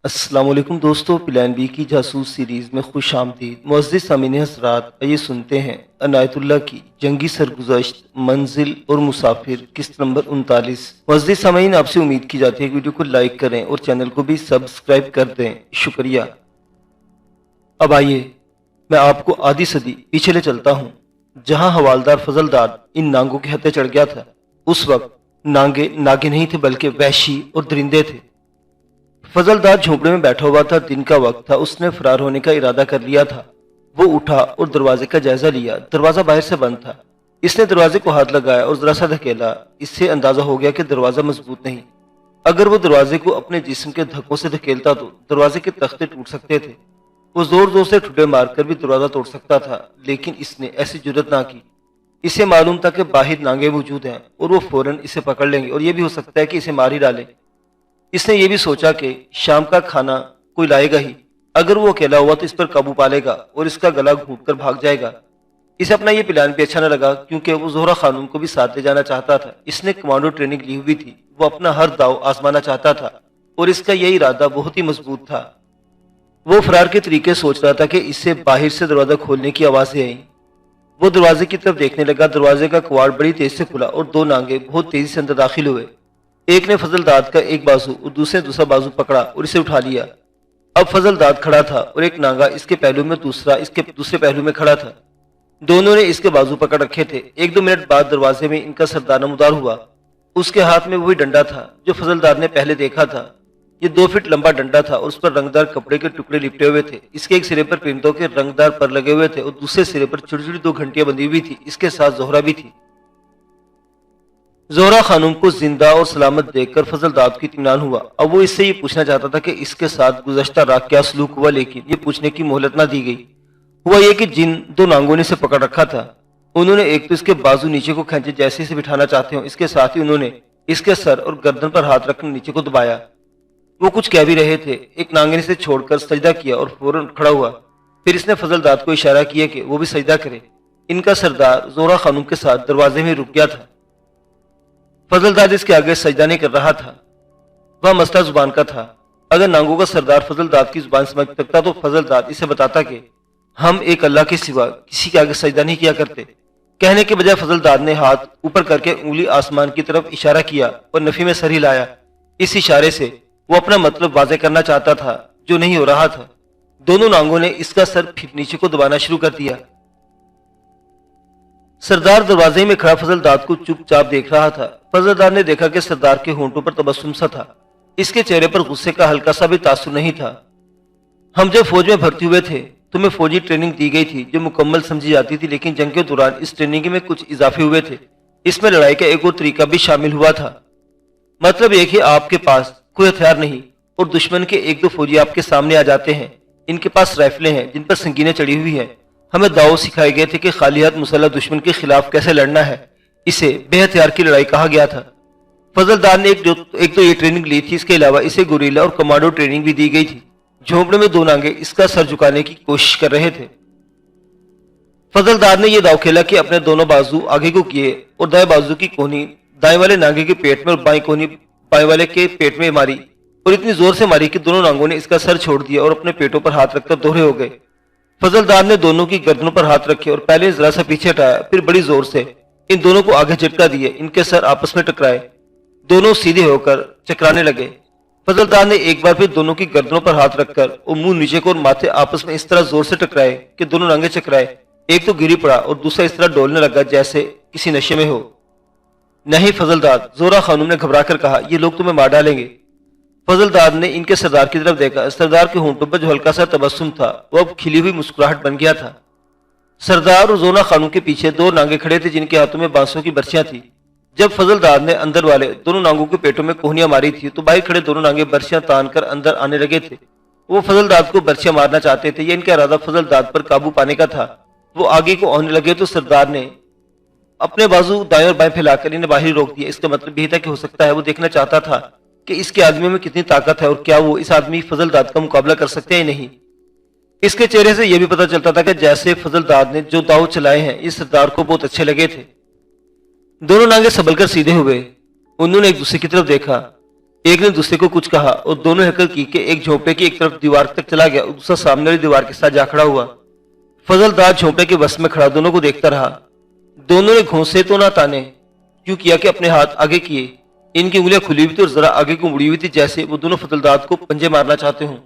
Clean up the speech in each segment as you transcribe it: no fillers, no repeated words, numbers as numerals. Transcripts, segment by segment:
السلام علیکم دوستو، پلان بی کی جاسوس سیریز میں خوش آمدید۔ معزز سامعین حضرات، آئیے سنتے ہیں عنایت اللہ کی جنگی سرگزشت منزل اور مسافر قسط نمبر 39۔ معزز سامعین، آپ سے امید کی جاتی ہے کہ ویڈیو کو لائک کریں اور چینل کو بھی سبسکرائب کر دیں، شکریہ۔ اب آئیے میں آپ کو آدھی صدی پیچھے لے چلتا ہوں، جہاں حوالدار فضل داد ان نانگوں کے ہتھے چڑھ گیا تھا۔ اس وقت نانگے ناگے نہیں تھے بلکہ وحشی اور درندے تھے۔ فضل داد جھونپڑے میں بیٹھا ہوا تھا، دن کا وقت تھا، اس نے فرار ہونے کا ارادہ کر لیا تھا۔ وہ اٹھا اور دروازے کا جائزہ لیا، دروازہ باہر سے بند تھا۔ اس نے دروازے کو ہاتھ لگایا اور ذرا سا دھکیلا، اس سے اندازہ ہو گیا کہ دروازہ مضبوط نہیں۔ اگر وہ دروازے کو اپنے جسم کے دھکوں سے دھکیلتا تو دروازے کے تختے ٹوٹ سکتے تھے۔ وہ زور زور سے ٹھڈے مار کر بھی دروازہ توڑ سکتا تھا، لیکن اس نے ایسی جرت نہ کی۔ اسے معلوم تھا کہ باہر نانگے موجود ہیں اور وہ فوراً اسے پکڑ لیں گے اور یہ بھی ہو سکتا ہے کہ اسے مار ہی ڈالیں۔ اس نے یہ بھی سوچا کہ شام کا کھانا کوئی لائے گا ہی، اگر وہ اکیلا ہوا تو اس پر قابو پا لے گا اور اس کا گلا گھونٹ کر بھاگ جائے گا۔ اسے اپنا یہ پلان بھی اچھا نہ لگا، کیونکہ وہ زہرہ خانم کو بھی ساتھ لے جانا چاہتا تھا۔ اس نے کمانڈو ٹریننگ لی ہوئی تھی، وہ اپنا ہر داؤ آزمانا چاہتا تھا اور اس کا یہ ارادہ بہت ہی مضبوط تھا۔ وہ فرار کے طریقے سوچ رہا تھا کہ اس سے باہر سے دروازہ کھولنے کی آوازیں آئیں۔ وہ دروازے کی طرف دیکھنے لگا، دروازے کا کواڑ بڑی تیز سے کھلا اور دو نانگے بہت تیزی سے اندر داخل ہوئے۔ ایک نے فضل داد کا ایک بازو اور دوسرا بازو پکڑا اور اسے اٹھا لیا۔ اب فضل داد کھڑا تھا اور ایک نانگا اس کے پہلو میں، دوسرا اس کے دوسرے پہلو میں کھڑا تھا۔ دونوں نے اس کے بازو پکڑ رکھے تھے۔ ایک دو منٹ بعد دروازے میں ان کا سردار نمودار ہوا۔ اس کے ہاتھ میں وہی ڈنڈا تھا جو فضل داد نے پہلے دیکھا تھا۔ یہ 2 فٹ لمبا ڈنڈا تھا اور اس پر رنگدار کپڑے کے ٹکڑے لپٹے ہوئے تھے۔ اس کے ایک سرے پر پرندوں کے رنگدار پر لگے ہوئے تھے اور دوسرے سرے پر چھوٹی چھوٹی 2 گھنٹیاں بندھی ہوئی تھی۔ اس کے ساتھ زہرہ بھی تھی۔ زہرہ خانم کو زندہ اور سلامت دیکھ کر فضل داد کو اطمینان ہوا۔ اب وہ اس سے یہ پوچھنا چاہتا تھا کہ اس کے ساتھ گزشتہ رات کیا سلوک ہوا، لیکن یہ پوچھنے کی مہلت نہ دی گئی۔ ہوا یہ کہ جن 2 نانگوں نے اسے پکڑ رکھا تھا، انہوں نے ایک تو اس کے بازو نیچے کو کھینچے جیسے اسے بٹھانا چاہتے ہوں، اس کے ساتھ ہی انہوں نے اس کے سر اور گردن پر ہاتھ رکھ کر نیچے کو دبایا۔ وہ کچھ کہہ بھی رہے تھے، ایک نانگے نے اسے چھوڑ کر سجدہ کیا اور فوراً کھڑا ہوا۔ پھر اس نے فضل داد کو اشارہ کیا کہ وہ بھی سجدہ کرے۔ ان کا سردار زہرہ خانم کے ساتھ دروازے میں رک گیا تھا۔ فضل داد اس کے آگے سجدہ نہیں کر رہا تھا، وہ مسئلہ زبان کا تھا۔ اگر نانگوں کا سردار فضل داد کی زبان سمجھ سکتا تو فضل داد اسے بتاتا کہ ہم ایک اللہ کے سوا کسی کے آگے سجدہ نہیں کیا کرتے۔ کہنے کے بجائے فضل داد نے ہاتھ اوپر کر کے انگلی آسمان کی طرف اشارہ کیا اور نفی میں سر ہلایا۔ اس اشارے سے وہ اپنا مطلب واضح کرنا چاہتا تھا جو نہیں ہو رہا تھا۔ دونوں نانگوں نے اس کا سر پھر نیچے کو دبانا شروع کر دیا۔ سردار دروازے میں کھڑا فضل داد کو چپ چاپ دیکھ رہا تھا۔ فضل داد نے دیکھا کہ سردار کے ہونٹوں پر تبسم سا تھا، اس کے چہرے پر غصے کا ہلکا سا بھی تاثر نہیں تھا۔ ہم جب فوج میں بھرتی ہوئے تھے تو ہمیں فوجی ٹریننگ دی گئی تھی جو مکمل سمجھی جاتی تھی، لیکن جنگ کے دوران اس ٹریننگ میں کچھ اضافے ہوئے تھے۔ اس میں لڑائی کا ایک اور طریقہ بھی شامل ہوا تھا۔ مطلب یہ کہ آپ کے پاس کوئی ہتھیار نہیں اور دشمن کے 1-2 فوجی آپ کے سامنے آ جاتے ہیں۔ ان کے پاس رائفلیں ہیں جن پر سنگینیں چڑھی ہوئی ہیں۔ ہمیں داؤ سکھائے گئے تھے کہ خالی ہاتھ مسلح دشمن کے خلاف کیسے لڑنا ہے۔ اسے بے ہتھیار کی لڑائی کہا گیا تھا۔ فضل داد نے ایک تو یہ ٹریننگ لی تھی، اس کے علاوہ اسے گوریلا اور کمانڈو ٹریننگ بھی دی گئی تھی۔ جھونپڑے میں 2 نانگے اس کا سر جھکانے کی کوشش کر رہے تھے۔ فضل داد نے یہ داؤ کھیلا کہ اپنے دونوں بازو آگے کو کیے اور دائیں بازو کی کونی دائیں والے نانگے کے پیٹ میں اور بائیں کونی بائیں والے کے پیٹ میں ماری اور اتنی زور سے ماری کہ دونوں نانگوں نے اس کا سر چھوڑ دیا اور اپنے پیٹوں پر ہاتھ رکھ کر دوہرے ہو گئے۔ فضل داد نے دونوں کی گردنوں پر ہاتھ رکھے اور پہلے ذرا سا پیچھے ہٹایا، پھر بڑی زور سے ان دونوں کو آگے جھٹکا دیے۔ ان کے سر آپس میں ٹکرائے، دونوں سیدھے ہو کر چکرانے لگے۔ فضل داد نے ایک بار پھر دونوں کی گردنوں پر ہاتھ رکھ کر اور منہ نیچے کو اور ماتھے آپس میں اس طرح زور سے ٹکرائے کہ دونوں نانگے چکرائے۔ ایک تو گری پڑا اور دوسرا اس طرح ڈولنے لگا جیسے کسی نشے میں ہو۔ نہیں فضل داد، زہرہ خانم نے گھبرا کر کہا، یہ لوگ تمہیں مار ڈالیں گے۔ فضل داد نے ان کے سردار کی طرف دیکھا۔ سردار کے ہونٹوں پر جو ہلکا سا تبسم تھا وہ اب کھلی ہوئی مسکراہٹ بن گیا تھا۔ سردار اور زہرہ خانم کے پیچھے 2 نانگے کھڑے تھے جن کے ہاتھوں میں بانسوں کی برچیاں تھیں۔ جب فضل داد نے اندر والے دونوں نانگوں کے پیٹوں میں کوہنیاں ماری تھی تو باہر کھڑے دونوں نانگے برچیاں تان کر اندر آنے لگے تھے۔ وہ فضل داد کو برچیاں مارنا چاہتے تھے، یہ ان کا ارادہ فضل داد پر قابو پانے کا تھا۔ وہ آگے کو آنے لگے تو سردار نے اپنے بازو دائیں اور بائیں پھیلا کر انہیں باہر روک دیا۔ اس کا مطلب یہ تھا کہ ہو سکتا ہے وہ دیکھنا چاہتا تھا کہ اس کے آدمی میں کتنی طاقت ہے اور کیا وہ اس آدمی فضل داد کا مقابلہ کر سکتے ہیں یا نہیں۔ اس کے چہرے سے یہ بھی پتہ چلتا تھا کہ جیسے فضل داد نے جو داؤ چلائے ہیں یہ سردار کو بہت اچھے لگے تھے۔ دونوں نانگے سنبھل کر سیدھے ہوئے، انہوں نے ایک دوسرے کی طرف دیکھا، ایک نے دوسرے کو کچھ کہا اور دونوں حرکت کی کہ ایک جھونپڑے کی ایک طرف دیوار تک چلا گیا اور دوسرا سامنے والی دیوار کے ساتھ جا کھڑا ہوا۔ فضل داد جھونپڑے کے وسط میں کھڑا دونوں کو دیکھتا رہا۔ دونوں نے گھونسے تو نہ تانے، کیوں کیا کہ اپنے ہاتھ آگے کیے، ان کی انگلیاں کھلی ہوئی تھی اور ذرا آگے کو مڑی ہوئی تھی جیسے وہ دونوں فضل داد کو پنجے مارنا چاہتے ہوں۔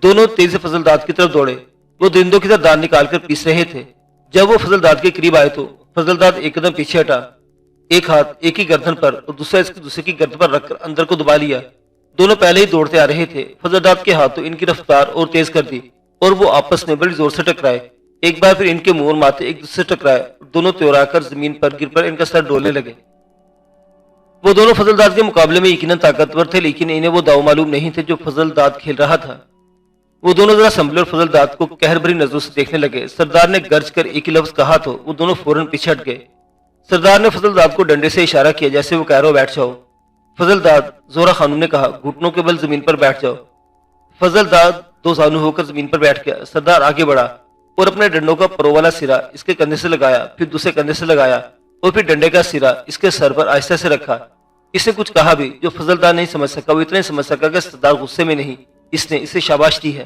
دونوں تیزی سے فضل داد کی طرف دوڑے، وہ درندوں کی طرح دان نکال کر پیس رہے تھے۔ جب وہ فضل داد کے قریب آئے تو فضل داد ایک قدم پیچھے ہٹا، ایک ہاتھ ایک ہی گردن پر اور دوسرا اس کی دوسرے کی گردن پر رکھ کر اندر کو دبا لیا۔ دونوں پہلے ہی دوڑتے آ رہے تھے، فضل داد کے ہاتھوں ان کی رفتار اور تیز کر دی اور وہ آپس میں بڑی زور سے ٹکرائے۔ ایک بار پھر ان کے منہ اور ماتھے ایک دوسرے سے ٹکرائے، دونوں تیورا کر زمین پر گر پر ان کا سر ڈولنے لگے۔ وہ دونوں فضل داد کے مقابلے میں یقیناً طاقتور تھے، لیکن انہیں وہ داؤ معلوم نہیں تھے جو فضل داد کھیل رہا تھا۔ وہ دونوں ذرا سنبھلے اور فضل داد کو قہر بھری نظروں سے دیکھنے لگے۔ سردار نے گرج کر ایک ہی لفظ کہا تو وہ دونوں فوراً پیچھے ہٹ گئے۔ سردار نے فضل داد کو ڈنڈے سے اشارہ کیا جیسے وہ کہہ رہا ہو بیٹھ جاؤ۔ فضل داد، زہرہ خانم نے کہا، گھٹنوں کے بل زمین پر بیٹھ جاؤ۔ فضل داد دو زانو ہو کر زمین پر بیٹھ گیا۔ سردار آگے بڑھا اور اپنے ڈنڈوں کا پرو والا سرا اس کے کندھے سے لگایا، پھر دوسرے کندھے سے لگایا اور پھر ڈنڈے کا سرا اس کے سر پر آہستہ سے رکھا۔ اس نے کچھ کہا بھی جو فضل داد نہیں سمجھ سکا، وہ اتنا ہی سمجھ سکا کہ سردار غصے میں نہیں، اس نے اسے شاباش دی ہے۔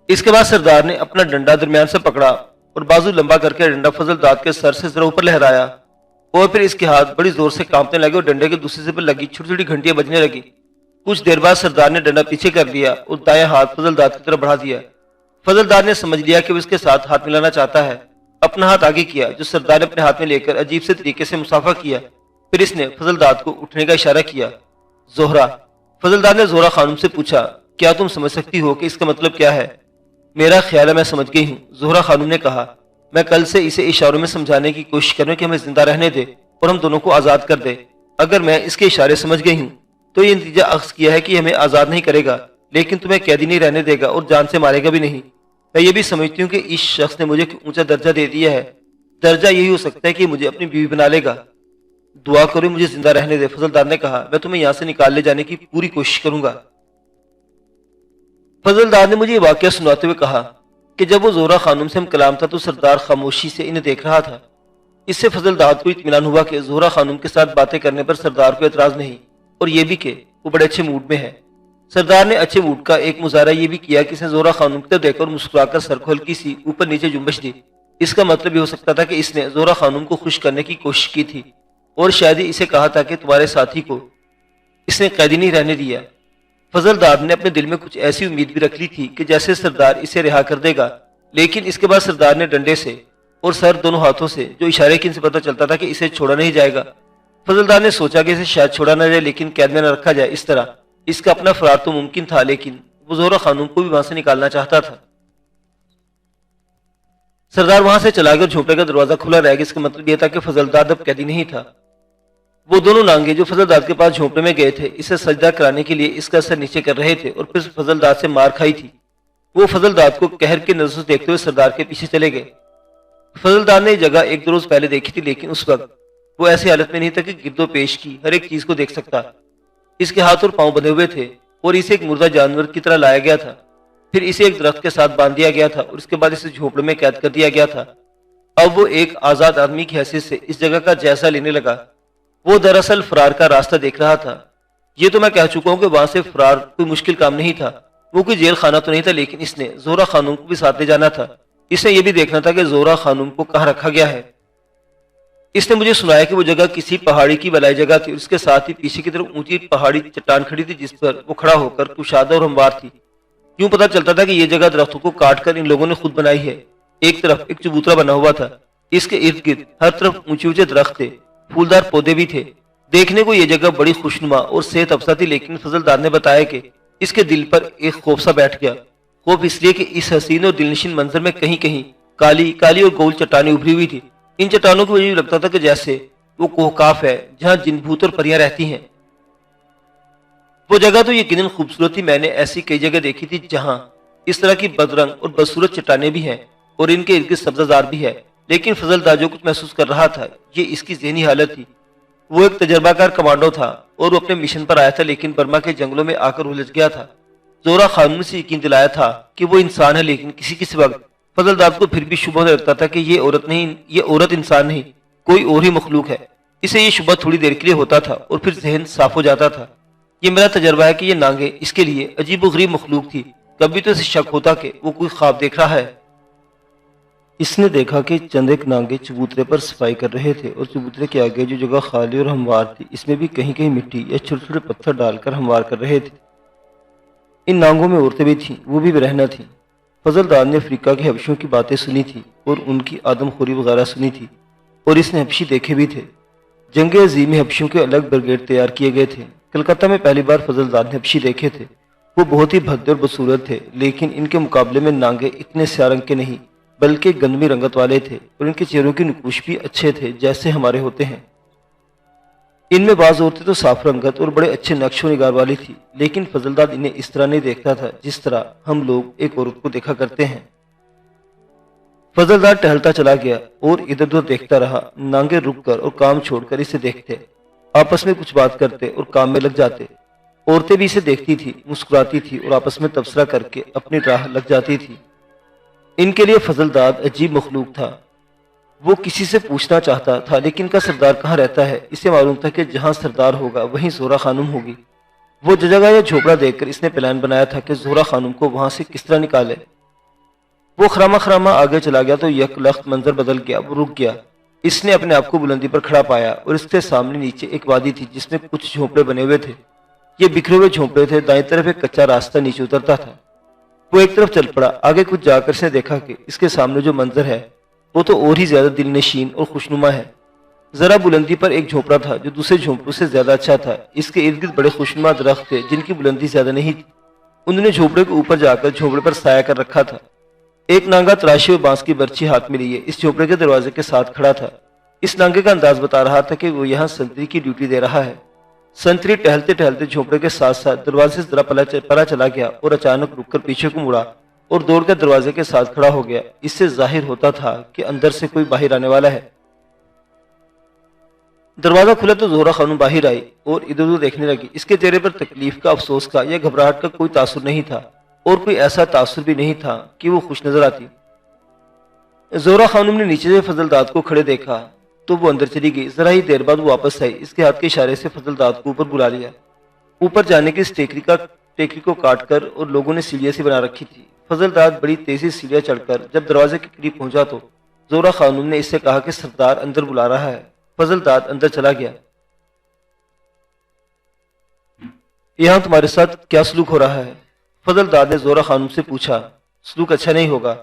اس کے بعد سردار نے اپنا ڈنڈا درمیان سے پکڑا اور بازو لمبا کر کے ڈنڈا فضل داد کے سر سے ذرا اوپر لہرایا اور پھر اس کے ہاتھ بڑی زور سے کانپنے لگے اور ڈنڈے کے دوسرے سر پر لگی چھوٹی چھوٹی گھنٹیاں بجنے لگی۔ کچھ دیر بعد سردار نے ڈنڈا پیچھے کر لیا اور دایاں ہاتھ فضل داد کی طرف بڑھا دیا۔ فضل داد نے سمجھ لیا کہ وہ اس کے ساتھ ہاتھ ملانا چاہتا ہے، اپنا ہاتھ آگے کیا جو سردار نے اپنے ہاتھ میں لے کر عجیب سے طریقے سے مصافحہ کیا۔ پھر اس نے فضل داد کو اٹھنے کا اشارہ کیا۔ زہرہ، فضل داد نے زہرہ خانم سے پوچھا، کیا تم سمجھ سکتی ہو کہ اس کا مطلب کیا ہے؟ میرا خیال ہے میں سمجھ گئی ہوں، زہرہ خانم نے کہا۔ میں کل سے اسے اشاروں میں سمجھانے کی کوشش کروں کہ ہمیں زندہ رہنے دے اور ہم دونوں کو آزاد کر دے۔ اگر میں اس کے اشارے سمجھ گئی ہوں تو یہ نتیجہ اخذ کیا ہے کہ ہمیں آزاد نہیں کرے گا، لیکن تمہیں قیدی نہیں رہنے دے گا اور جان سے مارے گا بھی نہیں۔ میں یہ بھی سمجھتی ہوں کہ اس شخص نے مجھے اونچا درجہ دے دیا ہے، درجہ یہی ہو سکتا ہے کہ مجھے اپنی بیوی بنا لے گا۔ دعا کرو مجھے زندہ رہنے دے، فضل داد نے کہا۔ میں تمہیں یہاں سے نکال لے جانے کی پوری کوشش کروں گا۔ فضل داد نے مجھے یہ واقعہ سناتے ہوئے کہا کہ جب وہ زہرہ خانم سے ہم کلام تھا تو سردار خاموشی سے انہیں دیکھ رہا تھا۔ اس سے فضل داد کو اطمینان ہوا کہ زہرہ خانم کے ساتھ باتیں کرنے پر سردار کو اعتراض نہیں، اور یہ بھی کہ وہ بڑے اچھے موڈ میں ہے۔ سردار نے اچھے موڈ کا ایک مظاہرہ یہ بھی کیا کہ اس نے زہرہ خانم کی طرف دیکھ کر مسکرا کر سر کو ہلکی سی اوپر نیچے جنبش دی۔ اس کا مطلب یہ ہو سکتا تھا کہ اس نے زہرہ خانم کو خوش کرنے کی کوشش کی تھی اور شاید ہی اسے کہا تھا کہ تمہارے ساتھی کو اس نے قیدی نہیں رہنے دیا۔ فضل داد نے اپنے دل میں کچھ ایسی امید بھی رکھ لی تھی کہ جیسے سردار اسے رہا کر دے گا، لیکن اس کے بعد سردار نے ڈنڈے سے اور سر دونوں ہاتھوں سے جو اشارے کی ان سے پتہ چلتا تھا کہ اسے چھوڑا نہیں جائے گا۔ فضل داد نے سوچا کہ اسے شاید چھوڑا نہ جائے لیکن قید میں نہ رکھا جائے، اس طرح اس کا اپنا فرار تو ممکن تھا، لیکن وہ زہرہ خانم کو بھی وہاں سے نکالنا چاہتا تھا۔ سردار وہاں سے چلا گیا اور جھونپڑے کا دروازہ کھلا رہ گیا۔ اس کا مطلب یہ تھا کہ فضل داد اب قیدی نہیں تھا۔ وہ دونوں نانگے جو فضل داد کے پاس جھونپڑے میں گئے تھے اسے سجدہ کرانے کے لیے اس کا سر نیچے کر رہے تھے اور پھر فضل داد سے مار کھائی تھی۔ وہ فضل داد کو قہر کے نظر سے دیکھتے ہوئے سردار کے پیچھے چلے گئے۔ فضل داد نے یہ جگہ ایک دو روز پہلے دیکھی تھی، لیکن اس وقت وہ ایسی حالت میں نہیں تھا کہ گرد و پیش کی ہر ایک چیز کو دیکھ سکتا۔ اس کے ہاتھ اور پاؤں بندھے ہوئے تھے اور اسے ایک مردہ جانور کی طرح لایا گیا تھا، پھر اسے ایک درخت کے ساتھ باندھ دیا گیا تھا اور اس کے بعد اسے جھونپڑے میں قید کر دیا گیا تھا۔ اب وہ ایک آزاد آدمی کی حیثیت سے اس جگہ کا جائزہ لینے لگا۔ وہ دراصل فرار کا راستہ دیکھ رہا تھا۔ یہ تو میں کہہ چکا ہوں کہ وہاں سے فرار کوئی مشکل کام نہیں تھا، وہ کوئی جیل خانہ تو نہیں تھا، لیکن اس نے زہرہ خانم کو بھی ساتھ لے جانا تھا۔ اس نے یہ بھی دیکھنا تھا کہ زہرہ خانم کو کہاں رکھا گیا ہے۔ اس نے مجھے سنایا کہ وہ جگہ کسی پہاڑی کی بلائی جگہ تھی اور اس کے ساتھ ہی پیچھے کی طرف اونچی پہاڑی چٹان کھڑی تھی جس پر وہ کھڑا ہو کر کشادہ اور ہموار تھی۔ یوں پتہ چلتا تھا کہ یہ جگہ درختوں کو کاٹ کر ان لوگوں نے خود بنائی ہے۔ ایک طرف ایک چبوترا بنا ہوا تھا، اس کے ارد گرد ہر طرف اونچے اونچے درخت تھے، پھولدار پودے بھی تھے۔ دیکھنے کو یہ جگہ بڑی خوشنما اور صحت افزا تھی، لیکن فضل داد نے بتایا کہ اس کے دل پر ایک خوف سا بیٹھ گیا۔ خوف اس لیے کہ اس حسین اور دلنشین منظر میں کہیں کہیں کالی کالی اور گول چٹانیں ابھری ہوئی تھی۔ ان چٹانوں کی وجہ یہ لگتا تھا کہ جیسے وہ کوہکاف ہے جہاں جن بھوت اور پریاں رہتی ہیں۔ وہ جگہ تو یقیناً خوبصورت تھی، میں نے ایسی کئی جگہ دیکھی تھی جہاں اس طرح کی بدرنگ اور بدصورت چٹانیں بھی ہیں اور ان کے ارد گرد سبزہ زار بھی ہے، لیکن فضل داد جو کچھ محسوس کر رہا تھا یہ اس کی ذہنی حالت تھی۔ وہ ایک تجربہ کار کمانڈو تھا اور وہ اپنے مشن پر آیا تھا، لیکن برما کے جنگلوں میں آ کر الجھ گیا تھا۔ زہرا خانم نے یقین دلایا تھا کہ وہ انسان ہے، لیکن کسی کسی وقت فضل داد کو پھر بھی شبہ ہونے لگتا تھا کہ یہ عورت انسان نہیں، کوئی اور ہی مخلوق ہے۔ اسے یہ شبہ تھوڑی دیر کے لیے ہوتا تھا اور پھر ذہن صاف ہو جاتا تھا۔ یہ میرا تجربہ ہے کہ یہ نانگیں اس کے لیے عجیب و غریب مخلوق تھی۔ کبھی تو اسے شک ہوتا کہ وہ کوئی خواب دیکھ رہا ہے۔ اس نے دیکھا کہ چند ایک نانگے چبوترے پر صفائی کر رہے تھے اور چبوترے کے آگے جو جگہ خالی اور ہموار تھی اس میں بھی کہیں کہیں مٹی یا چھوٹے چھوٹے پتھر ڈال کر ہموار کر رہے تھے۔ ان نانگوں میں عورتیں بھی تھیں، وہ بھی برہنہ تھیں۔ فضل داد نے افریقہ کے حبشیوں کی باتیں سنی تھی اور ان کی آدم خوری وغیرہ سنی تھی، اور اس نے حبشی دیکھے بھی تھے۔ جنگ عظیم میں حبشیوں کے الگ بریگیڈ تیار کیے گئے تھے۔ کلکتہ میں پہلی بار فضل داد نے حبشی دیکھے تھے۔ وہ بہت ہی بھدے اور بدصورت تھے، لیکن ان کے مقابلے میں نانگے اتنے سیاہ رنگ کے نہیں بلکہ گندمی رنگت والے تھے، اور ان کے چہروں کی نقوش بھی اچھے تھے جیسے ہمارے ہوتے ہیں۔ ان میں بعض عورتیں تو صاف رنگت اور بڑے اچھے نقش و نگار والی تھی، لیکن فضل داد انہیں اس طرح نہیں دیکھتا تھا جس طرح ہم لوگ ایک عورت کو دیکھا کرتے ہیں۔ فضل داد ٹہلتا چلا گیا اور ادھر ادھر دیکھتا رہا۔ نانگے رک کر اور کام چھوڑ کر اسے دیکھتے، آپس میں کچھ بات کرتے اور کام میں لگ جاتے۔ عورتیں بھی اسے دیکھتی تھی، مسکراتی تھی اور آپس میں تبصرہ کر کے اپنی راہ لگ جاتی تھی۔ ان کے لیے فضل داد عجیب مخلوق تھا۔ وہ کسی سے پوچھنا چاہتا تھا لیکن کا سردار کہاں رہتا ہے؟ اسے معلوم تھا کہ جہاں سردار ہوگا وہیں زہرا خانم ہوگی۔ وہ جگہ یا جھوپڑا دیکھ کر اس نے پلان بنایا تھا کہ زہرا خانم کو وہاں سے کس طرح نکالے۔ وہ خراما خراما آگے چلا گیا تو یک لخت منظر بدل گیا۔ وہ رک گیا۔ اس نے اپنے آپ کو بلندی پر کھڑا پایا اور اس کے سامنے نیچے ایک وادی تھی جس میں کچھ جھونپڑے بنے ہوئے تھے۔ یہ بکھرے ہوئے جھونپڑے تھے۔ دائیں طرف ایک کچا راستہ نیچے اترتا تھا۔ وہ ایک طرف چل پڑا۔ آگے کچھ جا کر اس نے دیکھا کہ اس کے سامنے جو منظر ہے وہ تو اور ہی زیادہ دل نشین اور خوشنما ہے۔ ذرا بلندی پر ایک جھونپڑا تھا جو دوسرے جھونپڑوں سے زیادہ اچھا تھا۔ اس کے ارد گرد بڑے خوشنما درخت تھے جن کی بلندی زیادہ نہیں تھی۔ انہوں نے جھونپڑے کے اوپر جا کر جھونپڑے پر سایہ کر رکھا تھا۔ ایک نانگا تراشے ہوئے بانس کی برچی ہاتھ میں لیے اس جھونپڑے کے دروازے کے ساتھ کھڑا تھا۔ اس نانگے کا انداز بتا رہا تھا کہ وہ یہاں سنتری کی ڈیوٹی دے رہا ہے۔ سنتری ٹہلتے ٹہلتے جھونپڑے کے ساتھ ساتھ دروازے سے ذرا پلا چلا گیا اور اچانک رک کر پیچھے کو مڑا اور دوڑ کر دروازے کے ساتھ کھڑا ہو گیا۔ اس سے ظاہر ہوتا تھا کہ اندر سے کوئی باہر آنے والا ہے۔ دروازہ کھلا تو زہرا خانم باہر آئی اور ادھر ادھر دیکھنے لگی۔ اس کے چہرے پر تکلیف کا، افسوس کا یا گھبراہٹ کا کوئی تاثر نہیں تھا، اور کوئی ایسا تاثر بھی نہیں تھا کہ وہ خوش نظر آتی۔ زہرا خانم نے نیچے سے فضل داد کو کھڑے دیکھا تو وہ اندر چلی گئی۔ ذرا ہی دیر بعد وہ واپس آئی۔ اس کے ہاتھ کے اشارے سے فضل داد کو اوپر بلا لیا۔ اوپر جانے کی اس ٹیکری کو کاٹ کر اور لوگوں نے سیڑھیاں سی بنا رکھی تھی۔ فضل داد بڑی تیزی سے سیڑھیاں چڑھ کر جب دروازے کے قریب پہنچا تو زہرا خانم نے اس سے کہا کہ سردار اندر بلا رہا ہے۔ فضل داد اندر چلا گیا۔ یہاں تمہارے ساتھ کیا سلوک ہو رہا ہے؟ فضل داد نے زہرا خانم سے پوچھا۔ سلوک اچھا نہیں ہوگا۔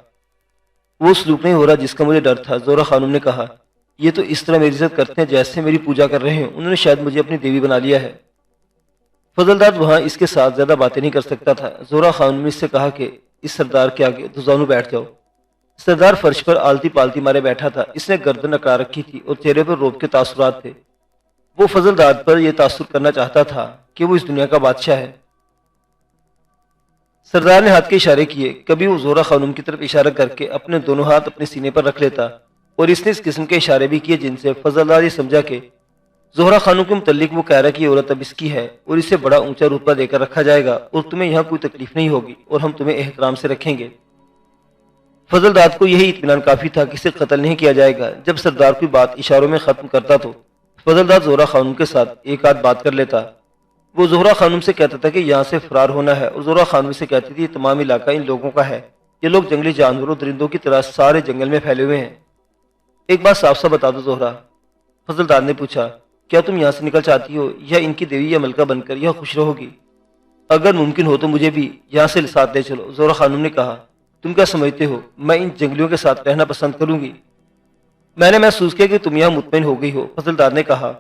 وہ سلوک نہیں ہو رہا جس کا مجھے ڈر تھا، زہرا خانم نے کہا۔ یہ تو اس طرح میری عزت کرتے ہیں جیسے میری پوجا کر رہے ہیں۔ انہوں نے شاید مجھے اپنی دیوی بنا لیا ہے۔ فضل داد وہاں اس کے ساتھ زیادہ باتیں نہیں کر سکتا تھا۔ زہرا خانم نے اس سے کہا کہ اس سردار کے آگے دوزانو بیٹھ جاؤ۔ سردار فرش پر آلتی پالتی مارے بیٹھا تھا۔ اس نے گردن اکڑا رکھی تھی اور چہرے پر روب کے تاثرات تھے۔ وہ فضل داد پر یہ تاثر کرنا چاہتا تھا کہ وہ اس دنیا کا بادشاہ ہے۔ سردار نے ہاتھ کے اشارے کیے۔ کبھی وہ زہرا خانم کی طرف اشارہ کر کے اپنے دونوں ہاتھ اپنے سینے پر رکھ لیتا، اور اس نے اس قسم کے اشارے بھی کیے جن سے فضل داد یہ سمجھا کہ زہرا خانم کے متعلق وہ کہہ رہا کہ یہ عورت اب اس کی ہے اور اسے بڑا اونچا رتبہ دے کر رکھا جائے گا، اور تمہیں یہاں کوئی تکلیف نہیں ہوگی اور ہم تمہیں احترام سے رکھیں گے۔ فضل داد کو یہی اطمینان کافی تھا کہ اسے قتل نہیں کیا جائے گا۔ جب سردار کوئی بات اشاروں میں ختم کرتا تو فضل داد زہرا خانم کے ساتھ ایک آدھ بات کر لیتا۔ وہ زہرا خانم سے کہتا تھا کہ یہاں سے فرار ہونا ہے، اور زہرا خانم سے کہتی تھی یہ تمام علاقہ ان لوگوں کا ہے۔ یہ لوگ جنگلی جانوروں درندوں کی طرح سارے جنگل میں پھیلے ہوئے ہیں۔ ایک بات صاف صاف بتا دو زہرا، فضل داد نے پوچھا، کیا تم یہاں سے نکل چاہتی ہو یا ان کی دیوی یا ملکہ بن کر یہاں خوش رہو گی؟ اگر ممکن ہو تو مجھے بھی یہاں سے ساتھ لے چلو۔ زہرا خانم نے کہا، تم کیا سمجھتے ہو میں ان جنگلیوں کے ساتھ رہنا پسند کروں گی؟ میں نے محسوس کیا کہ تم یہاں مطمئن ہو گئی ہو۔ فضل داد نے کہا،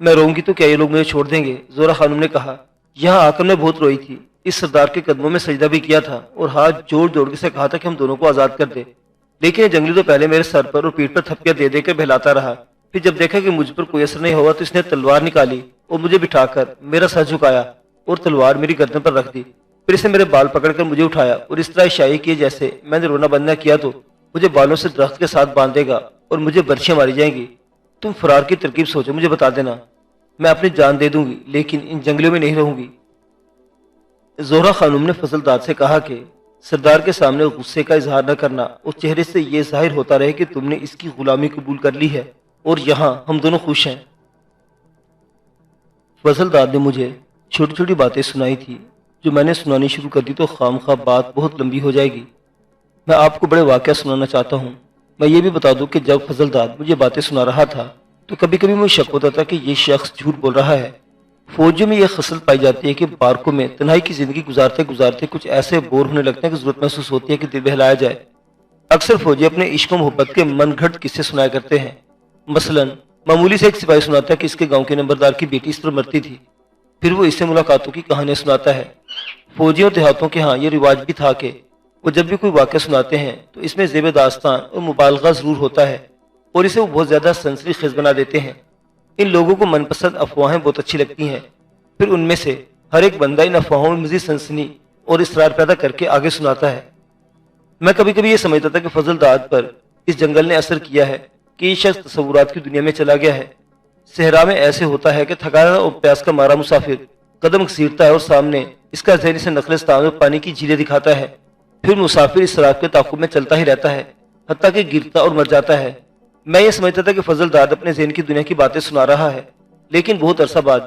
میں رہوں گی تو کیا یہ لوگ مجھے چھوڑ دیں گے؟ زہرا خانم نے کہا، یہاں آ کر میں بہت روئی تھی، اس سردار کے قدموں میں سجدہ بھی کیا تھا اور ہاتھ جوڑ جوڑ کے سے کہا تھا کہ ہم دونوں کو آزاد کر دے، لیکن یہ جنگلی تو پہلے میرے سر پر اور پیٹھ پر تھپکیاں دے دے کر بہلاتا رہا۔ پھر جب دیکھا کہ مجھ پر کوئی اثر نہیں ہوا تو اس نے تلوار نکالی اور مجھے بٹھا کر میرا سر جھکایا اور تلوار میری گردن پر رکھ دی۔ پھر اس نے میرے بال پکڑ کر مجھے اٹھایا اور اس طرح اشارے کیے جیسے میں نے رونا بند نہ کیا تو مجھے بالوں سے درخت کے ساتھ باندھ دے گا اور مجھے برچیاں ماری جائیں گی۔ تم فرار کی ترکیب سوچو، مجھے بتا دینا، میں اپنی جان دے دوں گی لیکن ان جنگلوں میں نہیں رہوں گی۔ زہرا خانم نے فضل داد سے کہا کہ سردار کے سامنے غصے کا اظہار نہ کرنا اور چہرے سے یہ ظاہر ہوتا رہے کہ تم نے اس کی غلامی قبول کر لی ہے اور یہاں ہم دونوں خوش ہیں۔ فضل داد نے مجھے چھوٹی چھوٹی باتیں سنائی تھی جو میں نے سنانی شروع کر دی تو خام خواہ بات بہت لمبی ہو جائے گی۔ میں آپ کو بڑے واقعہ سنانا چاہتا ہوں۔ میں یہ بھی بتا دوں کہ جب فضل داد مجھے باتیں سنا رہا تھا تو کبھی کبھی مجھے شک ہوتا تھا کہ یہ شخص جھوٹ بول رہا ہے۔ فوجیوں میں یہ خصلت پائی جاتی ہے کہ بارکوں میں تنہائی کی زندگی گزارتے گزارتے کچھ ایسے بور ہونے لگتے ہیں کہ ضرورت محسوس ہوتی ہے کہ دل بہلایا جائے۔ اکثر فوجی اپنے عشق و محبت کے من گھڑت قصے سنایا کرتے ہیں۔ مثلا معمولی سے ایک سپاہی سناتا ہے کہ اس کے گاؤں کے نمبردار کی بیٹی اس پر مرتی تھی، پھر وہ اس سے ملاقاتوں کی کہانیاں سناتا ہے۔ فوجیوں دیہاتوں کے ہاں یہ رواج بھی تھا کہ وہ جب بھی کوئی واقعہ سناتے ہیں تو اس میں زیب داستان اور مبالغہ ضرور ہوتا ہے اور اسے وہ بہت زیادہ سنسنی خیز بنا دیتے ہیں۔ ان لوگوں کو من پسند افواہیں بہت اچھی لگتی ہیں، پھر ان میں سے ہر ایک بندہ ان افواہوں میں مزید سنسنی اور اسرار پیدا کر کے آگے سناتا ہے۔ میں کبھی کبھی یہ سمجھتا تھا کہ فضل داد پر اس جنگل نے اثر کیا ہے کہ یہ شخص تصورات کی دنیا میں چلا گیا ہے۔ صحرا میں ایسے ہوتا ہے کہ تھکانا اور پیاس کا مارا مسافر قدم گھسیٹتا ہے اور سامنے اس کا ذہن سے نخلستان اور پانی کی جھیلیں دکھاتا ہے، پھر مسافر اس رات کے تعاقب میں چلتا ہی رہتا ہے حتیٰ کہ گرتا اور مر جاتا ہے۔ میں یہ سمجھتا تھا کہ فضل داد اپنے ذہن کی دنیا کی باتیں سنا رہا ہے، لیکن بہت عرصہ بعد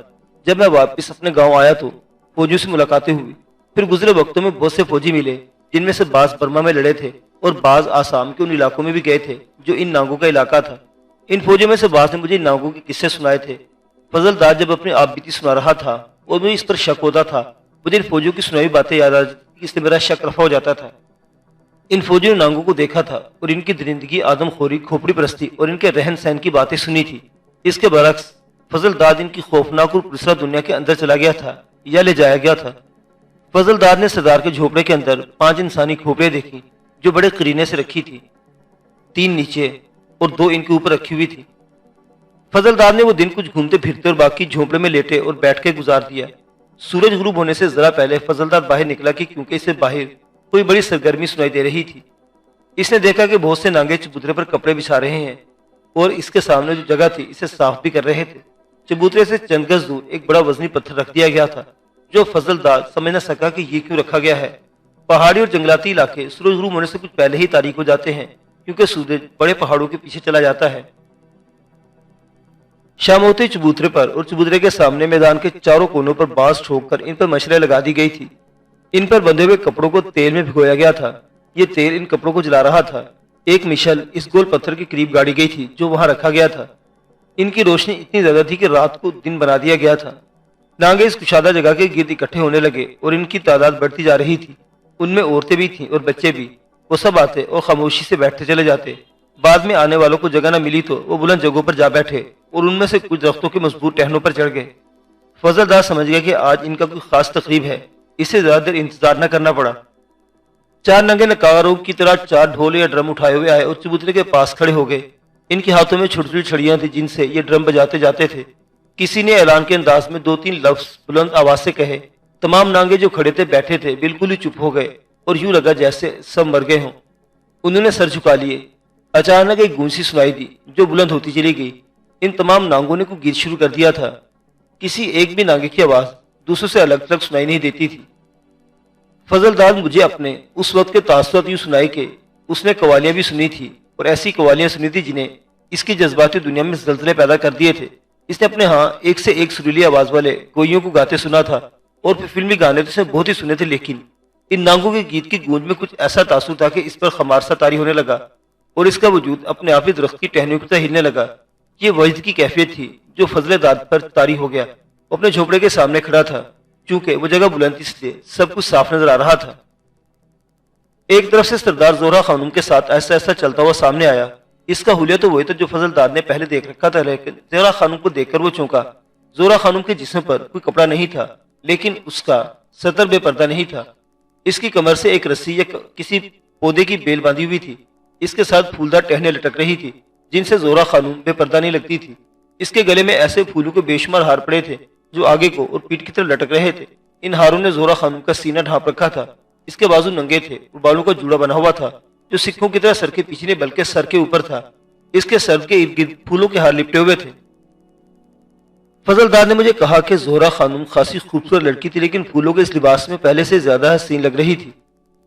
جب میں واپس اپنے گاؤں آیا تو فوجیوں سے ملاقاتیں ہوئی۔ پھر گزرے وقتوں میں بہت سے فوجی ملے جن میں سے بعض برما میں لڑے تھے اور بعض آسام کے ان علاقوں میں بھی گئے تھے جو ان نانگوں کا علاقہ تھا۔ ان فوجیوں میں سے بعض نے مجھے ان نانگوں کے قصے سنائے تھے۔ فضل داد جب اپنی آپ بیتی سنا رہا تھا اور مجھے اس پر شک ہوتا تھا، مجھے ان فوجیوں کی سنائی باتیں یاد آ جاتی، اس سے میرا شک رفع ہو جاتا تھا۔ ان فوجیوں نے نانگوں کو دیکھا تھا اور ان کی درندگی، آدم خوری، کھوپڑی پرستی اور ان کے رہن سہن کی باتیں سنی تھی۔ اس کے برعکس فضل داد ان کی خوفناک اور پرسرا دنیا کے اندر چلا گیا تھا یا لے جایا گیا تھا۔ فضل داد نے سردار کے جھوپڑے کے اندر 5 انسانی کھوپڑیاں دیکھی جو بڑے قرینے سے رکھی تھی، 3 نیچے اور 2 ان کے اوپر رکھی ہوئی تھی۔ فضل داد نے وہ دن کچھ گھومتے پھرتے اور باقی جھونپڑے میں لیٹے اور بیٹھ کے گزار دیا۔ سورج غروب ہونے سے ذرا پہلے فضل داد باہر نکلا کہ کیونکہ اسے باہر کوئی بڑی سرگرمی سنائی دے رہی تھی۔ اس نے دیکھا کہ بہت سے نانگے چبوترے پر کپڑے بچھا رہے ہیں اور اس کے سامنے جو جگہ تھی اسے صاف بھی کر رہے تھے۔ چبوترے سے چند گز دور ایک بڑا وزنی پتھر رکھ دیا گیا تھا جو فضل داد سمجھ نہ سکا کہ یہ کیوں رکھا گیا ہے۔ پہاڑی اور جنگلاتی علاقے سورج غروب ہونے سے کچھ پہلے ہی تاریک ہو جاتے ہیں کیونکہ سورج بڑے پہاڑوں کے پیچھے چلا جاتا ہے۔ شام ہوتے چبوترے پر اور چبوترے کے سامنے میدان کے چاروں کونوں پر بانس ٹھوک کر ان پر مشریں لگا دی گئی تھی۔ ان پر بندھے ہوئے کپڑوں کو تیل میں بھگویا گیا تھا۔ یہ تیل ان کپڑوں کو جلا رہا تھا۔ ایک مشل اس گول پتھر کے قریب گاڑی گئی تھی جو وہاں رکھا گیا تھا۔ ان کی روشنی اتنی زیادہ تھی کہ رات کو دن بنا دیا گیا تھا۔ نانگے اس کشادہ جگہ کے گرد اکٹھے ہونے لگے اور ان کی تعداد بڑھتی جا رہی تھی۔ ان میں عورتیں بھی تھیں اور بچے بھی۔ وہ سب آتے اور خاموشی سے بیٹھتے چلے جاتے۔ بعد میں آنے والوں کو جگہ نہ ملی تو وہ بلند جگہوں پر جا بیٹھے اور ان میں سے کچھ درختوں کے مضبوط ٹہنوں پر چڑھ گئے۔ فضل داد سمجھ گیا کہ آج ان کا کوئی خاص تقریب ہے، اسے زیادہ دیر انتظار نہ کرنا پڑا۔ 4 ننگے نقاروں کی طرح 4 ڈھول یا ڈرم اٹھائے ہوئے آئے اور چبوترے کے پاس کھڑے ہو گئے۔ ان کے ہاتھوں میں چھوٹی چھوٹی چھڑیاں تھیں جن سے یہ ڈرم بجاتے جاتے تھے۔ کسی نے اعلان کے انداز میں 2-3 لفظ بلند آواز سے کہے۔ تمام نانگے جو کھڑے تھے بیٹھے تھے بالکل ہی چپ ہو گئے اور یوں لگا جیسے سب مر گئے ہوں۔ انہوں نے سر جھکا لیے۔ اچانک ایک گونج سی سنائی دی جو بلند ہوتی چلی گئی۔ ان تمام نانگوں نے کوئی گیت شروع کر دیا تھا۔ کسی ایک بھی نانگے کی آواز دوسروں سے الگ تلگ سنائی نہیں دیتی تھی۔ فضل داد مجھے اپنے اس وقت کے تاثرات یوں سنائے کہ اس نے قوالیاں بھی سنی تھی اور ایسی قوالیاں سنی تھی جنہیں اس کی جذباتی دنیا میں زلزلے پیدا کر دیے تھے۔ اس نے اپنے ہاں ایک سے ایک سریلی آواز والے کوئیوں کو گاتے سنا تھا اور پھر فلمی گانے تو اس نے بہت ہی سنے تھے، لیکن ان نانگوں کے گیت کی گونج میں کچھ ایسا تاثر تھا کہ اس پر خمار سا طاری ہونے لگا اور اس کا وجود اپنے آپ ہی درخت کی ٹہنیوں کی طرح ہلنے لگا۔ یہ وجد کی کیفیت تھی جو فضل داد پر طاری ہو گیا۔ وہ اپنے جھوپڑے کے سامنے کھڑا تھا، چونکہ وہ جگہ بلند اس لیے سب کچھ صاف نظر آ رہا تھا۔ ایک طرف سے سردار زہرا خانم کے ساتھ ایسا ایسا چلتا ہوا سامنے آیا۔ اس کا حلیہ تو وہی تھا جو فضل داد نے پہلے دیکھ رکھا تھا، لیکن زہرا خانم کو دیکھ کر وہ چونکا۔ زہرا خانم کے جسم پر کوئی کپڑا نہیں تھا، لیکن اس کا سطر بے پردہ نہیں تھا۔ اس کی کمر سے ایک رسی یا کسی پودے کی بیل باندھی ہوئی تھی۔ اس کے ساتھ پھولدار ٹہنیں لٹک رہی تھی جن سے زہرا خانم بے پردہ نہیں لگتی تھی۔ اس کے گلے میں ایسے پھولوں کے بے شمار ہار پڑے تھے جو آگے کو اور پیٹ کی طرف لٹک رہے تھے۔ ان ہاروں نے زہرا خانم کا سینہ ڈھانپ رکھا تھا۔ اس کے بازو ننگے تھے اور بالوں کا جوڑا بنا ہوا تھا جو سکھوں کی طرح سر کے پیچھے نہیں بلکہ سر کے اوپر تھا۔ اس کے سر کے ارد گرد پھولوں کے ہار لپٹے ہوئے تھے۔ فضل دار نے مجھے کہا کہ زہرا خانم خاصی خوبصورت لڑکی تھی، لیکن پھولوں کے اس لباس میں پہلے سے زیادہ حسین لگ رہی تھی۔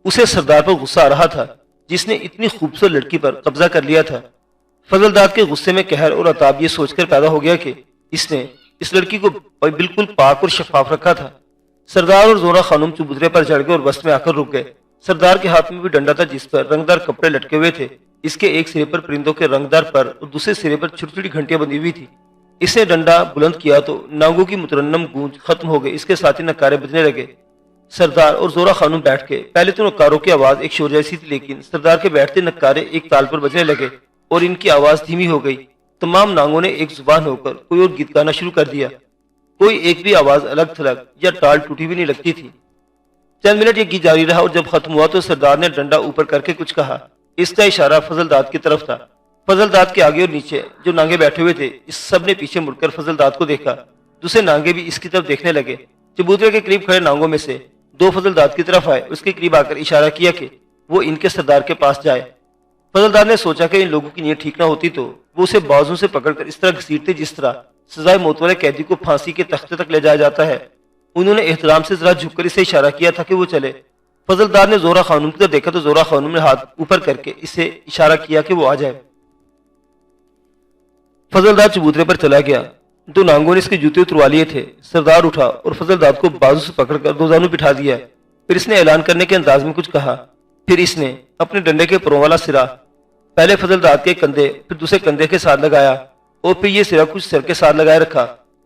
اسے سردار پر غصہ آ رہا تھا جس نے اتنی خوبصورت لڑکی پر قبضہ کر لیا تھا۔ فضل دار کے غصے میں قہر اور عتاب یہ سوچ کر پیدا ہو گیا کہ اس نے اس لڑکی کو بالکل پاک اور شفاف رکھا تھا۔ سردار اور زہرا خانم چبوترے پر چڑھ گئے اور بس میں آ کر رک گئے۔ سردار کے ہاتھ میں بھی ڈنڈا تھا جس پر رنگدار کپڑے لٹکے ہوئے تھے۔ اس کے ایک سرے پر پرندوں کے رنگدار پر اور دوسرے سرے پر چھوٹی چھوٹی گھنٹیاں بندھی ہوئی تھی۔ اس نے ڈنڈا بلند کیا تو ناگوں کی مترنم گونج ختم ہو گئی، اس کے ساتھ ہی نکارے بجنے لگے۔ سردار اور زہرا خانم بیٹھ کے پہلے تو نکاروں کی آواز ایک شور جیسی تھی، لیکن سردار کے بیٹھتے نکارے ایک تال پر بجنے لگے اور ان کی آواز دھیمی ہو گئی۔ تمام ناگوں نے ایک زبان ہو کر کوئی اور گیت گانا شروع کر دیا۔ کوئی ایک بھی آواز الگ تھلگ یا ٹال ٹوٹی بھی نہیں لگتی تھی۔ چند منٹ یہ گیت جاری رہا اور جب ختم ہوا تو سردار نے ڈنڈا اوپر کر کے کچھ کہا۔ اس کا اشارہ فضل داد کی طرف تھا۔ فضل داد کے آگے اور نیچے جو نانگے بیٹھے ہوئے تھے اس سب نے پیچھے مڑ کر فضل داد کو دیکھا۔ دوسرے نانگے بھی اس کی طرف دیکھنے لگے۔ چبوترے کے قریب کھڑے نانگوں میں سے دو فضل داد کی طرف آئے، اس کے قریب آ کر اشارہ کیا کہ وہ ان کے سردار کے پاس جائے۔ فضل داد نے سوچا کہ ان لوگوں کی نیت ٹھیک نہ ہوتی تو وہ اسے بازوں سے پکڑ کر اس طرح گھسیٹتے جس طرح سزائے موت والے قیدی کو پھانسی کے تختے تک لے جایا جاتا ہے۔ انہوں نے احترام سے ذرا جھک کر اسے اشارہ کیا تھا کہ وہ چلے۔ فضل دار نے زہرا خانم کی طرف دیکھا تو زہرا خانم نے ہاتھ اوپر کر کے اسے اشارہ کیا کہ وہ آ جائے۔ فضل دار چبوترے پر چلا گیا۔ دو نانگوں نے اس کے جوتے اتروا لیے تھے۔ سردار اٹھا اور فضل داد کو بازو سے پکڑ کر دو زانوں بٹھا دیا۔ پھر اس نے اعلان کرنے کے انداز میں کچھ کہا۔ پھر اس نے اپنے ڈنڈے کے پروں والا سرا پہلے فضل داد کے کندھے پھر دوسرے کندھے کے ساتھ لگایا اور پھر یہ سرا کچھ سر کے ساتھ لگائے رکھا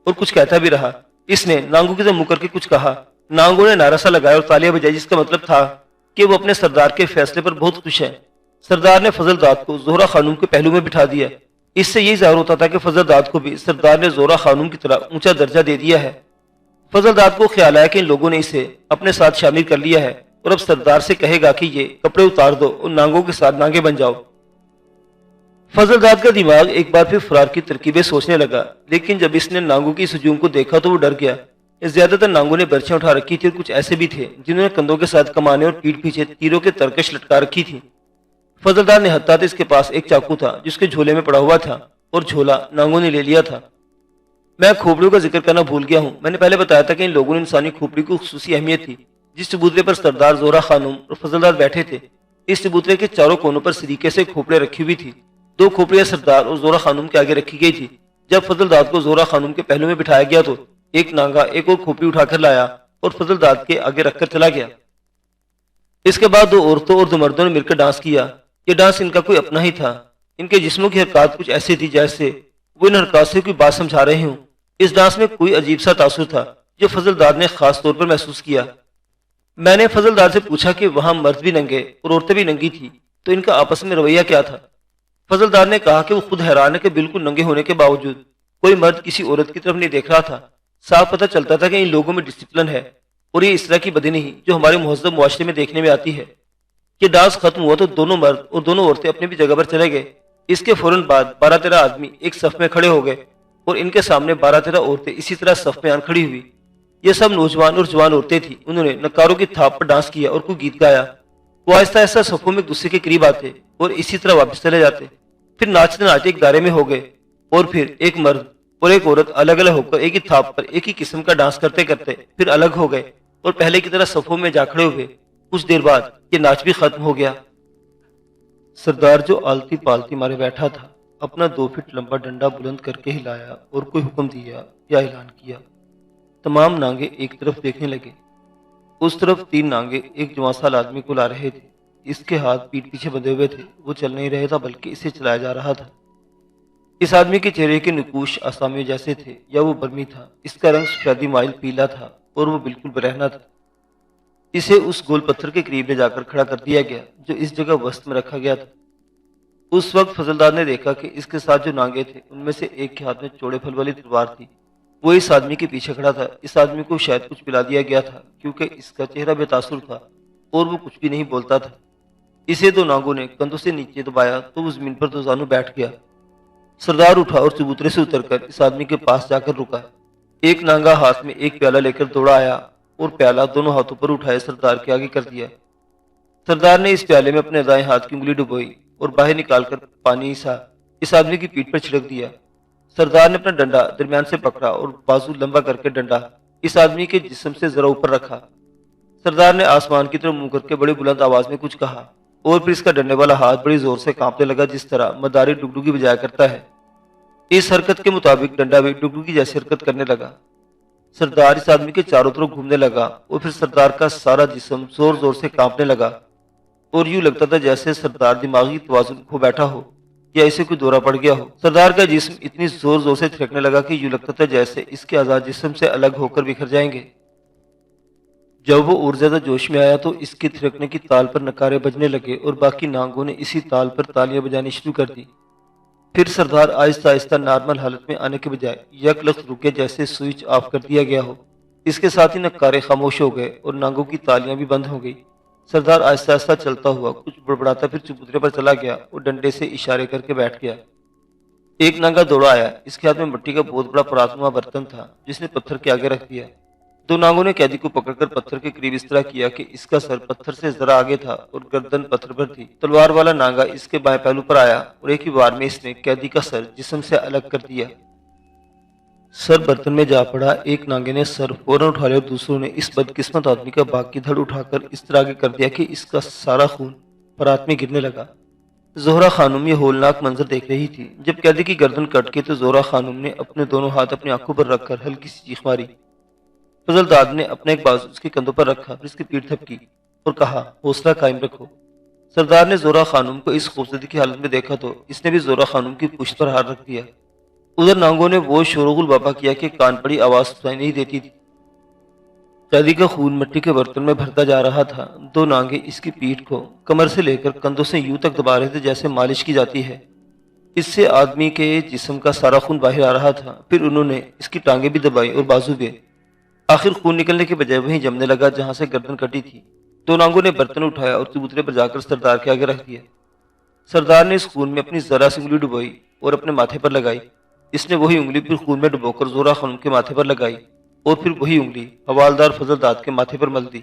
اور کچھ کہتا بھی رہا۔ اس نے نانگوں کی طرف منہ کر کے کچھ کہا۔ نانگوں نے نعرہ سا لگایا اور تالیاں بجائی، جس کا مطلب تھا کہ وہ اپنے سردار کے فیصلے پر بہت خوش ہے۔ سردار نے فضل داد کو زہرا خانم کے پہلو میں بٹھا دیا۔ اس سے یہی ظاہر ہوتا تھا کہ فضل داد کو بھی سردار نے زہرا خانم کی طرح اونچا درجہ دے دیا ہے۔ فضل داد کو خیال آیا کہ ان لوگوں نے اسے اپنے ساتھ شامل کر لیا ہے اور اب سردار سے کہے گا کہ یہ کپڑے اتار دو اور نانگوں کے ساتھ نانگے بن جاؤ۔ فضل داد کا دماغ ایک بار پھر فرار کی ترکیبیں سوچنے لگا، لیکن جب اس نے نانگوں کی اس ہجوم کو دیکھا تو وہ ڈر گیا۔ زیادہ تر نانگوں نے برچیاں اٹھا رکھی تھی اور کچھ ایسے بھی تھے جنہوں نے کندھوں کے ساتھ کمانے اور پیٹھ پیچھے تیروں کے ترکش لٹکا رکھی تھی۔ فضل داد نے ہتھا تو اس کے پاس ایک چاقو تھا جس کے جھولے میں پڑا ہوا تھا اور جھولا نانگوں نے لے لیا تھا۔ میں کھوپڑیوں کا ذکر کرنا بھول گیا ہوں۔ میں نے پہلے بتایا تھا کہ ان لوگوں نے انسانی کھوپڑی کو خصوصی اہمیت تھی۔ جس چبوترے پر سردار زہرا خانم اور فضل داد بیٹھے تھے اس چبوترے کے چاروں کونوں پر سریکے سے کھوپڑیاں رکھی ہوئی تھی۔ دو کھوپڑیاں سردار اور زہرا خانم کے آگے رکھی گئی تھی۔ جب فضل داد کو زہرا خانم کے پہلو میں بٹھایا گیا تو ایک نانگا ایک اور کھوپڑی اٹھا کر لایا اور فضل داد کے آگے رکھ کر چلا گیا۔ اس کے بعد دو عورتوں اور دو مردوں نے مل کر ڈانس کیا۔ یہ ڈانس ان کا کوئی اپنا ہی تھا۔ ان کے جسموں کی حرکات کچھ ایسی تھی جیسے وہ ان حرکات سے کوئی بات سمجھا رہے ہوں۔ اس ڈانس میں کوئی عجیب سا تاثر تھا جو فضل داد نے خاص طور پر محسوس کیا۔ میں نے فضل داد سے پوچھا کہ وہاں مرد بھی ننگے اور عورتیں بھی ننگی تھی تو ان کا آپس میں رویہ کیا تھا؟ فضل داد نے کہا کہ وہ خود حیران ہے کہ بالکل ننگے ہونے کے باوجود کوئی مرد کسی عورت کی طرف نہیں دیکھ رہا تھا۔ صاف پتہ چلتا تھا کہ ان لوگوں میں ڈسپلن ہے اور یہ اس طرح کی بدی نہیں جو ہمارے مہذب معاشرے میں دیکھنے میں آتی ہے۔ یہ ڈانس ختم ہوا تو دونوں مرد اور دونوں عورتیں اپنی بھی جگہ پر چلے گئے۔ اس کے فوراً بعد 12-13 آدمی ایک صف میں کھڑے ہو گئے اور ان کے سامنے 12-13 عورتیں اسی طرح صف میں آن کھڑی ہوئی۔ یہ سب نوجوان اور جوان عورتیں تھیں۔ انہوں نے نکاروں کی تھاپ پر ڈانس کیا اور کوئی گیت گایا۔ وہ آہستہ آہستہ صفوں میں ایک دوسرے کے قریب آتے اور اسی طرح واپس چلے جاتے۔ پھر ناچتے ناچتے ایک دائرے میں ہو گئے اور پھر ایک مرد اور ایک عورت الگ الگ ہو کر ایک ہی تھاپ پر ایک ہی قسم کا ڈانس کرتے کرتے پھر الگ ہو گئے اور پہلے کی طرح صفوں میں جا کھڑے ہوئے۔ کچھ دیر بعد یہ ناچ بھی ختم ہو گیا۔ سردار جو آلتی پالتی مارے بیٹھا تھا اپنا 2 فٹ لمبا ڈنڈا بلند کر کے ہلایا اور کوئی حکم دیا یا اعلان کیا۔ تمام نانگے ایک طرف دیکھنے لگے۔ اس طرف 3 نانگے ایک جوان سال آدمی کو لا رہے تھے۔ اس کے ہاتھ پیٹھ پیچھے بندھے ہوئے تھے۔ وہ چل نہیں رہا تھا بلکہ اسے چلایا جا رہا تھا۔ اس آدمی کے چہرے کے نقوش آسامیوں جیسے تھے یا وہ برمی تھا۔ اس کا رنگ سفیدی مائل پیلا تھا اور وہ بالکل برہنہ تھا۔ اسے اس گول پتھر کے قریب لے جا کر کھڑا کر دیا گیا جو اس جگہ وسط میں رکھا گیا تھا۔ اس وقت فضل داد نے دیکھا کہ اس کے ساتھ جو نانگے تھے ان میں سے ایک کے ہاتھ میں چوڑے پھل والی تلوار تھی۔ وہ اس آدمی کے پیچھے کھڑا تھا۔ اس آدمی کو شاید کچھ پلا دیا گیا تھا کیونکہ اس کا چہرہ بے تاثر تھا اور وہ کچھ بھی نہیں بولتا تھا۔ اسے 2 نانگوں نے کندھوں سے نیچے دبایا تو وہ زمین پر 2 زانوں بیٹھ گیا۔ سردار اٹھا اور چبوترے سے اتر کر اس آدمی کے پاس جا کر رکا۔ ایک نانگا ہاتھ میں ایک پیالہ لے کر دوڑا آیا اور پیالہ دونوں ہاتھوں پر اٹھائے سردار کے آگے کر دیا۔ سردار نے اس پیالے میں اپنے دائیں ہاتھ کی انگلی ڈبوئی اور باہر نکال کر پانی سا اس آدمی کی پیٹھ پر چھڑک دیا۔ سردار نے اپنا ڈنڈا درمیان سے پکڑا اور بازو لمبا کر کے ڈنڈا اس آدمی کے جسم سے ذرا اوپر رکھا۔ سردار نے آسمان کی طرف منہ کر کے بڑی بلند آواز میں کچھ کہا اور پھر اس کا ڈنڈے والا ہاتھ بڑی زور سے کانپنے لگا، جس طرح مداری ڈگڈگی بجایا کرتا ہے۔ اس حرکت کے مطابق ڈنڈا بھی ڈگڈگی جیسی حرکت کرنے لگا۔ سردار اس آدمی کے چاروں طرف گھومنے لگا اور پھر سردار کا سارا جسم زور زور سے کانپنے لگا اور یوں لگتا تھا جیسے سردار دماغی توازن کھو بیٹھا ہو یا اسے کوئی دورہ پڑ گیا ہو۔ سردار کا جسم اتنی زور زور سے تھرکنے لگا کہ یوں لگتا تھا جیسے اس کے اعضاء جسم سے الگ ہو کر بکھر جائیں گے۔ جب وہ اور زیادہ جوش میں آیا تو اس کے تھرکنے کی تال پر نکارے بجنے لگے اور باقی نانگوں نے اسی تال پر تالیاں بجانی شروع کر دی۔ پھر سردار آہستہ آہستہ نارمل حالت میں آنے کے بجائے یک لخت رک گیا، جیسے سوئچ آف کر دیا گیا ہو۔ اس کے ساتھ ہی نکارے خاموش ہو گئے اور نانگوں کی تالیاں بھی بند ہو گئی۔ سردار آہستہ آہستہ چلتا ہوا کچھ بڑبڑاتا پھر چبوترے پر چلا گیا اور ڈنڈے سے اشارے کر کے بیٹھ گیا۔ ایک نانگا دوڑا آیا، اس کے ہاتھ میں مٹی کا بہت بڑا پراتنما برتن تھا جس نے پتھر کے آگے رکھ دیا۔ دو نانگوں نے قیدی کو پکڑ کر پتھر کے قریب اس طرح کیا کہ اس کا سر پتھر سے ذرا آگے تھا اور گردن پتھر پر تھی۔ تلوار والا نانگا اس کے بائیں پہلو پر آیا اور ایک ہی بار میں اس نے قیدی کا سر جسم سے الگ کر دیا۔ سر برتن میں جا پڑا۔ ایک نانگے نے سر فوراً اٹھا لیا اور دوسروں نے اس بدقسمت آدمی کا باقی دھڑ اٹھا کر اس طرح آگے کر دیا کہ اس کا سارا خون پرات میں گرنے لگا۔ زہرا خانم یہ ہولناک منظر دیکھ رہی تھی۔ جب قیدی کی گردن کٹ گئی تو زہرا خانم نے اپنے دونوں ہاتھ اپنی آنکھوں پر رکھ کر ہلکی سی چیخ ماری۔ فضل داد نے اپنا ایک بازو اس کے کندھوں پر رکھا، پھر اس کی پیٹھ تھپکی اور کہا، حوصلہ قائم رکھو۔ سردار نے زہرا خانم کو اس خوفزدگی کی حالت میں دیکھا تو اس نے بھی زہرا خانم کی پشت پر ہاتھ رکھ دیا۔ ادھر نانگوں نے وہ شور و غل برپا کیا کہ کان پڑی آواز سنائی نہیں دیتی تھی۔ قیدی کا خون مٹی کے برتن میں بھرتا جا رہا تھا۔ دو نانگے اس کی پیٹھ کو کمر سے لے کر کندھوں سے یوں تک دبا رہے تھے جیسے مالش کی جاتی ہے۔ اس سے آدمی کے جسم کا سارا خون باہر آ رہا تھا۔ پھر انہوں نے اس کی ٹانگیں بھی دبائی اور بازو بھی۔ آخر خون نکلنے کے بجائے وہیں جمنے لگا جہاں سے گردن کٹی تھی۔ دو نانگوں نے برتن اٹھایا اور چبوترے پر جا کر سردار کے آگے رکھ دیا۔ سردار نے اس خون میں اپنی ذرا سی انگلی ڈبوئی اور اپنے ماتھے پر لگائی۔ اس نے وہی انگلی پھر خون میں ڈبو کر زہرا خانم کے ماتھے پر لگائی اور پھر وہی انگلی حوالدار فضل داد کے ماتھے پر مل دی۔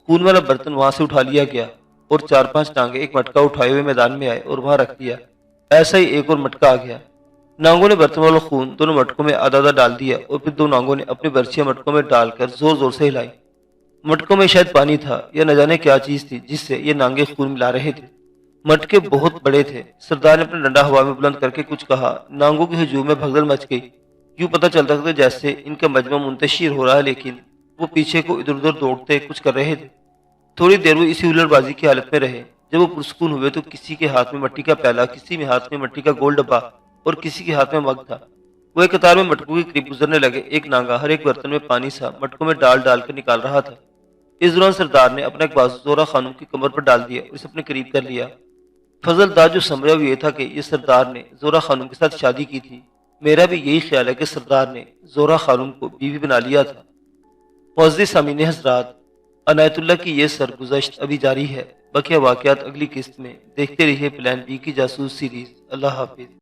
خون والا برتن وہاں سے اٹھا لیا گیا اور چار پانچ ٹانگے ایک مٹکا اٹھائے ہوئے میدان میں آئے اور وہاں رکھ دیا۔ ایسا ہی ایک اور مٹکا آ گیا۔ نانگوں نے برتن والا خون دونوں مٹکوں میں آدھا آدھا ڈال دیا اور پھر دو نانگوں نے اپنی برچیاں مٹکوں میں ڈال کر زور زور سے ہلائی۔ مٹکوں میں شاید پانی تھا یا نہ جانے کیا چیز تھی جس سے یہ نانگے خون ملا رہے تھے۔ مٹکے بہت بڑے تھے۔ سردار نے اپنا ڈنڈا ہوا میں بلند کر کے کچھ کہا۔ نانگوں کے ہجوم میں بھگدڑ مچ گئی۔ یوں پتہ چلتا تھا جیسے ان کا مجمع منتشر ہو رہا ہے، لیکن وہ پیچھے کو ادھر ادھر دوڑتے کچھ کر رہے تھے۔ تھوڑی دیر وہ اسی ہلڑ بازی کی حالت میں رہے۔ جب وہ پرسکون ہوئے تو کسی کے ہاتھ میں مٹی کا پیالہ، کسی میں ہاتھ میں مٹی کا گول ڈبہ اور کسی کے ہاتھ میں مگ تھا۔ وہ ایک قطار میں مٹکوں کے قریب گزرنے لگے۔ ایک نانگا ہر ایک برتن میں پانی سا مٹکوں میں ڈال ڈال کر نکال رہا تھا۔ اس دوران سردار نے اپنا ایک بازو زہرا خانم کی کمر پر ڈال دیا اور اسے اپنے قریب کر لیا۔ فضل داد جو سمجھا وہ یہ تھا کہ یہ سردار نے زہرا خانم کے ساتھ شادی کی تھی۔ میرا بھی یہی خیال ہے کہ سردار نے زہرا خانم کو بیوی بنا لیا تھا۔ معزز سامعین حضرات، عنایت اللہ کی یہ سرگزشت ابھی جاری ہے۔ بقیہ واقعات اگلی قسط میں۔ دیکھتے رہیے پلان بی کی جاسوس سیریز۔ اللہ حافظ۔